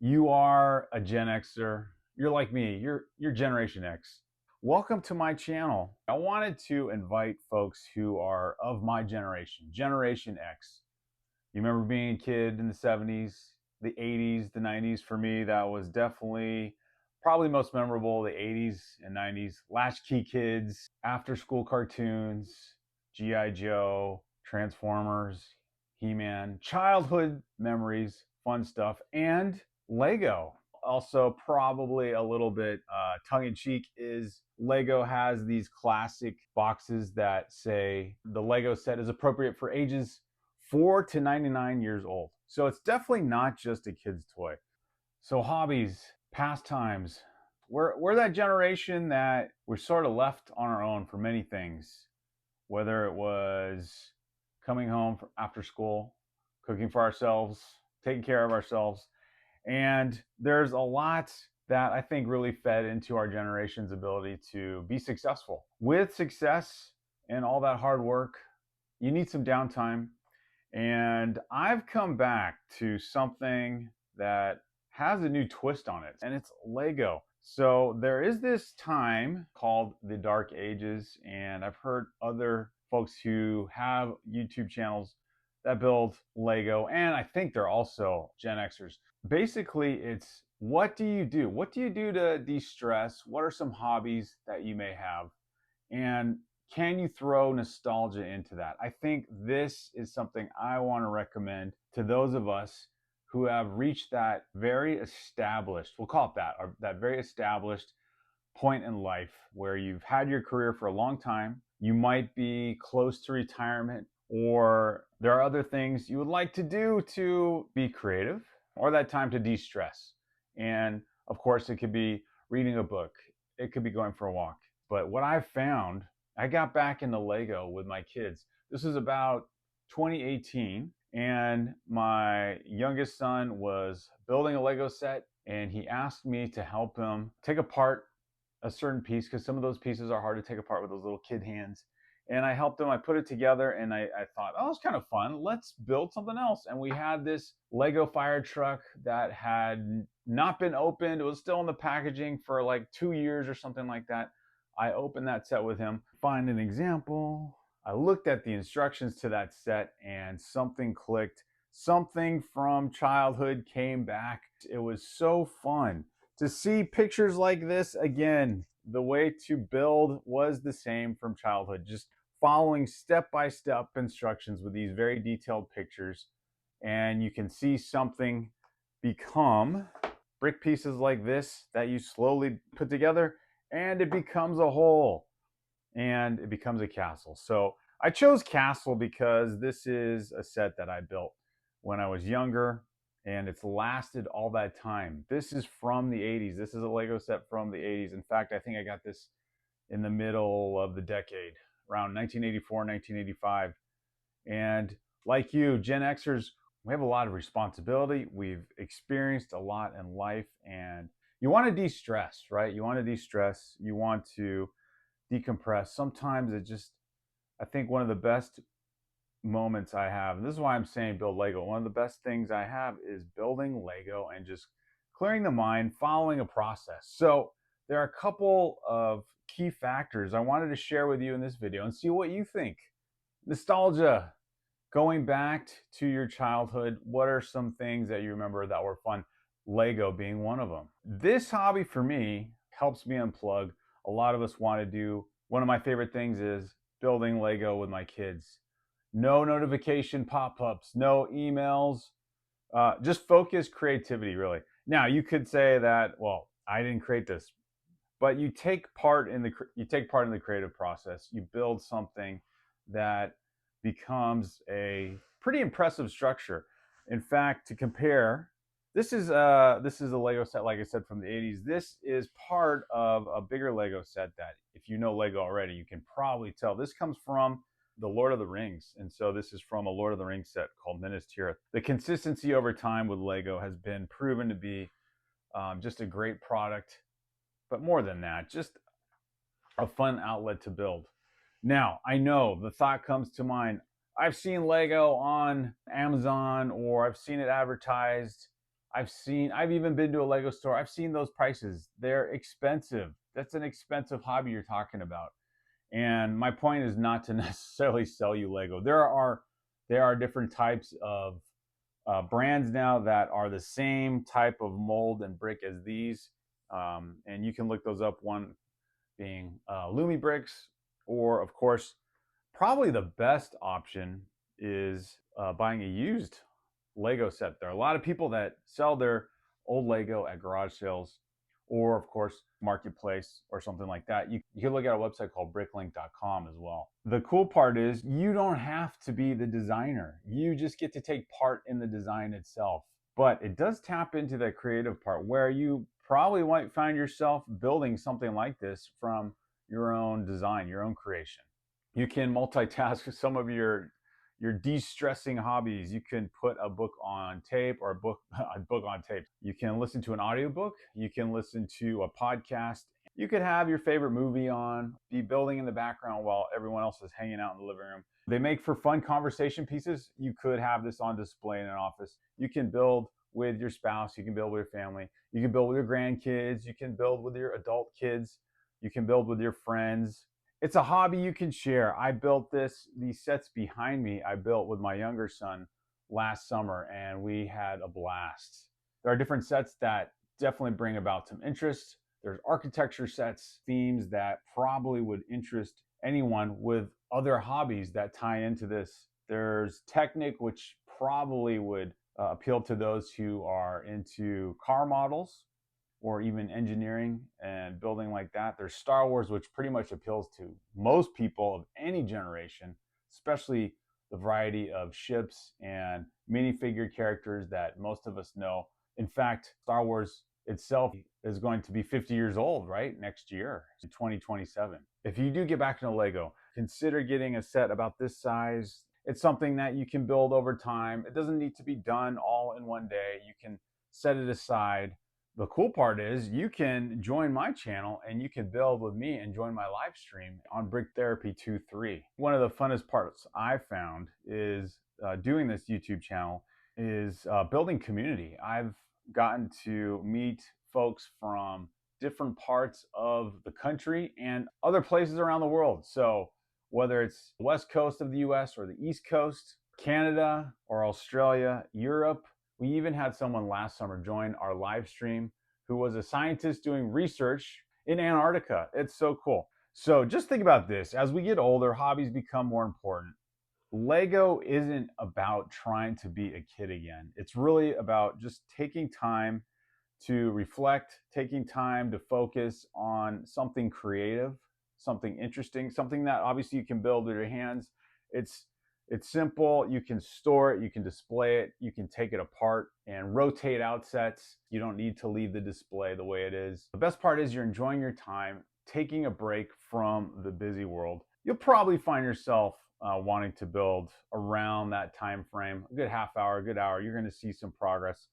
You are a Gen Xer. You're like me. You're Generation X. Welcome to my channel. I wanted to invite folks who are of my generation, Generation X. You remember being a kid in the 70s, the 80s, the 90s? For me, that was definitely probably most memorable, the 80s and 90s. Latchkey Kids, after school cartoons, G.I. Joe, Transformers, He-Man, childhood memories, fun stuff, and Lego. Also, probably a little bit tongue-in-cheek is Lego has these classic boxes that say the Lego set is appropriate for ages 4 to 99 years old. So it's definitely not just a kid's toy. So hobbies, pastimes, we're that generation that we're sort of left on our own for many things, whether it was coming home after school, cooking for ourselves, taking care of ourselves. And there's a lot that I think really fed into our generation's ability to be successful. With success and all that hard work, you need some downtime. And I've come back to something that has a new twist on it, and it's Lego. So there is this time called the Dark Ages, and I've heard other folks who have YouTube channels that build Lego, and I think they're also Gen Xers. Basically, it's what do you do? What do you do to de-stress? What are some hobbies that you may have? And can you throw nostalgia into that? I think this is something I want to recommend to those of us who have reached that very established, we'll call it that, or that very established point in life where you've had your career for a long time. You might be close to retirement, or there are other things you would like to do to be creative, or that time to de-stress. And of course, it could be reading a book, it could be going for a walk. But what I've found, I got back into Lego with my kids. This is about 2018, and my youngest son was building a Lego set, and he asked me to help him take apart a certain piece because some of those pieces are hard to take apart with those little kid hands. And I helped him. I put it together, and I thought, oh, it's kind of fun. Let's build something else. And we had this Lego fire truck that had not been opened. It was still in the packaging for like 2 years or something like that. I opened that set with him. Find an example. I looked at the instructions to that set, and something clicked. Something from childhood came back. It was so fun to see pictures like this again. The way to build was the same from childhood, just following step-by-step instructions with these very detailed pictures. And you can see something become brick pieces like this that you slowly put together, and it becomes a whole, and it becomes a castle. So I chose castle because this is a set that I built when I was younger, and it's lasted all that time. This is from the 80s. This is a Lego set from the 80s. In fact, I think I got this in the middle of the decade, around 1984, 1985. And like you, Gen Xers, we have a lot of responsibility. We've experienced a lot in life, and you want to de-stress, right? You want to de-stress. You want to decompress. Sometimes it just, I think one of the best moments I have, and this is why I'm saying build Lego, one of the best things I have is building Lego and just clearing the mind, following a process. So there are a couple of key factors I wanted to share with you in this video and see what you think. Nostalgia, going back to your childhood, what are some things that you remember that were fun? Lego being one of them. This hobby for me helps me unplug. A lot of us want to do, one of my favorite things is building Lego with my kids. No notification pop-ups, no emails, just focus creativity, really. Now, you could say that, well, I didn't create this, but you take part in the creative process. You build something that becomes a pretty impressive structure. In fact, to compare, this is a Lego set, like I said, from the 80s. This is part of a bigger Lego set that, if you know Lego already, you can probably tell. This comes from the Lord of the Rings, and so this is from a Lord of the Rings set called Minas Tirith. The consistency over time with Lego has been proven to be just a great product, but more than that, just a fun outlet to build. Now, I know the thought comes to mind, I've seen Lego on Amazon, or I've seen it advertised I've even been to a Lego store. I've seen those prices. They're expensive. That's an expensive hobby you're talking about. And my point is not to necessarily sell you Lego. There are different types of brands now that are the same type of mold and brick as these, and you can look those up. One being Lumi bricks, or of course, probably the best option is buying a used Lego set. There are a lot of people that sell their old Lego at garage sales, or of course marketplace or something like that. You can look at a website called bricklink.com as well. The cool part is you don't have to be the designer. You just get to take part in the design itself. But it does tap into that creative part where you probably might find yourself building something like this from your own design, your own creation. You can multitask some of your de-stressing hobbies. You can put a book on tape, or a book on tape. You can listen to an audiobook. You can listen to a podcast. You could have your favorite movie on, be building in the background while everyone else is hanging out in the living room. They make for fun conversation pieces. You could have this on display in an office. You can build with your spouse. You can build with your family. You can build with your grandkids. You can build with your adult kids. You can build with your friends. It's a hobby you can share. I built these sets behind me, I built with my younger son last summer, and we had a blast. There are different sets that definitely bring about some interest. There's architecture sets, themes that probably would interest anyone with other hobbies that tie into this. There's Technic, which probably would appeal to those who are into car models or even engineering and building like that. There's Star Wars, which pretty much appeals to most people of any generation, especially the variety of ships and minifigure characters that most of us know. In fact, Star Wars itself is going to be 50 years old, right? Next year, 2027. If you do get back into Lego, consider getting a set about this size. It's something that you can build over time. It doesn't need to be done all in one day. You can set it aside. The cool part is you can join my channel and you can build with me and join my live stream on Brick Therapy 2-3. One of the funnest parts I found is doing this YouTube channel is building community. I've gotten to meet folks from different parts of the country and other places around the world. So whether it's the west coast of the US or the east coast, Canada or Australia, Europe. We even had someone last summer join our live stream who was a scientist doing research in Antarctica. It's so cool. So just think about this. As we get older, hobbies become more important. Lego isn't about trying to be a kid again. It's really about just taking time to reflect, taking time to focus on something creative, something interesting, something that obviously you can build with your hands. It's simple. You can store it, you can display it, you can take it apart and rotate out sets. You don't need to leave the display the way it is. The best part is you're enjoying your time, taking a break from the busy world. You'll probably find yourself wanting to build around that time frame, a good half hour, a good hour. You're going to see some progress.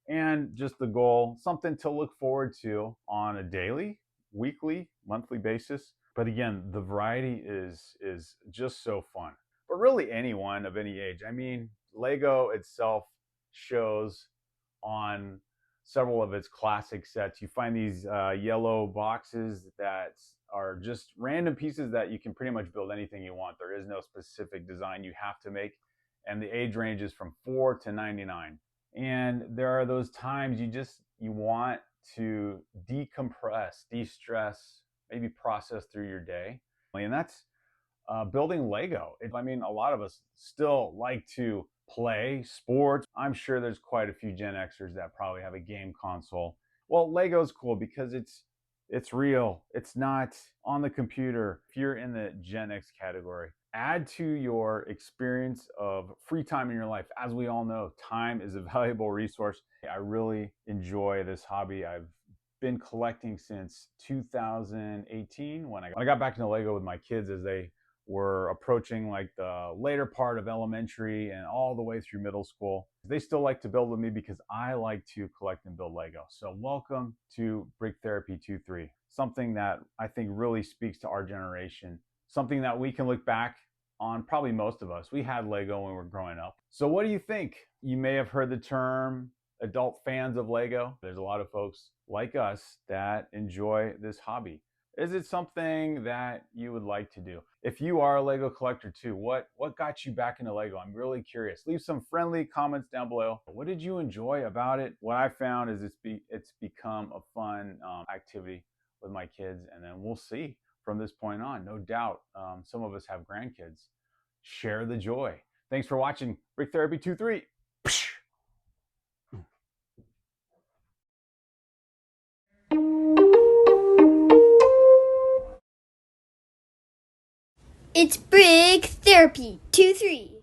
And just the goal, something to look forward to on a daily, weekly, monthly basis. But again, the variety is just so fun. But really anyone of any age. I mean, Lego itself shows on several of its classic sets. You find these yellow boxes that are just random pieces that you can pretty much build anything you want. There is no specific design you have to make. And the age range is from 4 to 99. And there are those times you want to decompress, de-stress, maybe process through your day. And that's building Lego. I mean, a lot of us still like to play sports. I'm sure there's quite a few Gen Xers that probably have a game console. Well, Lego's cool because it's real. It's not on the computer. If you're in the Gen X category, add to your experience of free time in your life. As we all know, time is a valuable resource. I really enjoy this hobby. I've been collecting since 2018 when I got back into Lego with my kids as they were approaching like the later part of elementary and all the way through middle school. They still like to build with me because I like to collect and build Lego. So welcome to Brick Therapy 2-3, something that I think really speaks to our generation, something that we can look back on. Probably most of us, we had Lego when we were growing up. So what do you think? You may have heard the term adult fans of Lego. There's a lot of folks like us that enjoy this hobby. Is it something that you would like to do? If you are a Lego collector too, what got you back into Lego? I'm really curious. Leave some friendly comments down below. What did you enjoy about it? What I found is it's become a fun activity with my kids, and then we'll see from this point on. No doubt, some of us have grandkids. Share the joy. Thanks for watching Brick Therapy 2-3. It's Brick Therapy 2-3.